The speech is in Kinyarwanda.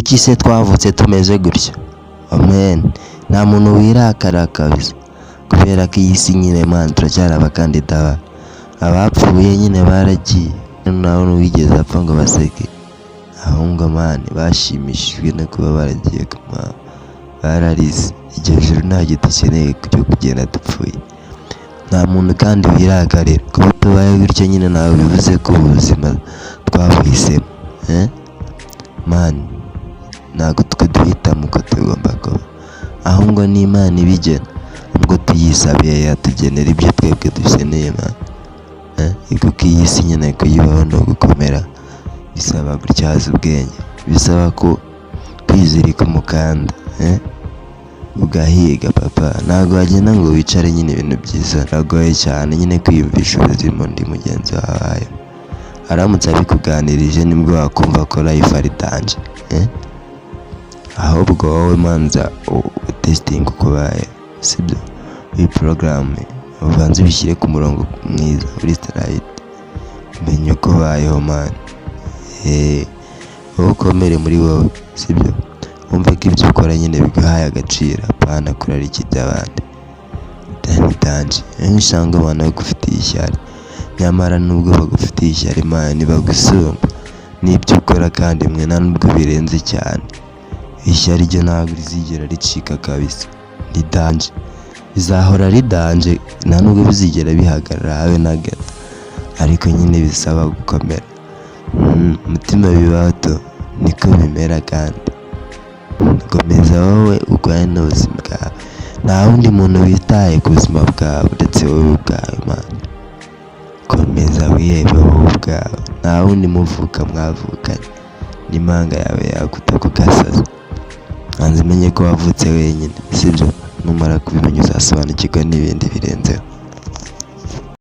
kuki se twavutse tumeze gutya? Amen. Nta muntu wirakara kabisa, kubera ko iyi si nyine man turacyari abakandida abapfuye nyine baragiye, nawe n'uwigeze apfa ngo baseke, ahubwo man bashimishijwe no kuba baragiye kuma bararize. Iryo joro nta gidukeneye cyo kugenda dupfuye. Nta muntu kandi wirakarira kuba tubaye gutyo nyine, nawe bivuze ko ubuzima twabuhisemo man, ntabwo twe duhitamo uko tugomba kuba, ahubwo ni Imana ibigena, ubwo tuyisabiye yatugenera ibyo twebwe dukeneye man. Kuko iyi si nyine kuyibaho no gukomera bisaba gutyaza ubwenge, bisaba ko kwizirika umukanda ugahiga papa. Ntabwo wagenda ngo wicare nyine ibintu byiza, biragoye cyane nyine kwiyumvisha ubuzima undi mugenzi wawe aramutse abikuganirije nibwo wakumva ko life ari danje. Ahubwo wowe manza testing uko baye, sibyo? Iyi program ubanze bishyire ku murongo mwiza uri straight, menye uko bayeho man. Wowe ukomere muri wowe, sibyo? Wumve ko ibyo ukora nyine biguhaye agaciro, apana kurarikira iby'abandi. Danje usanga abantu bagufitiye ishyari, nyamara nubwo bagufitiye ishyari man bagusumba n'ibyo ukora, kandi mwe nta nubwo birenze cyane. Ishyari ryo ntabwo rizigera ricika kabisa, ni danje, bizahora ari danje, nta nubwo bizigera bihagarara habe na gato, ariko nyine bisaba gukomera. Umutima bibato niko bimera, kandi komeza wowe urwaye n'ubuzima bwawe. Nta wundi muntu witaye ku buzima bwawe uretse wowe ubwawe man. Komeza wihebe wowe ubwawe, nta wundi muvuka mwavukanye, n'impanga yawe yaguta ku gasaza. Manzi menye ko wavutse wenyine, sibyo? Numara kubimenya uzasobanukirwa n'ibindi birenzeho.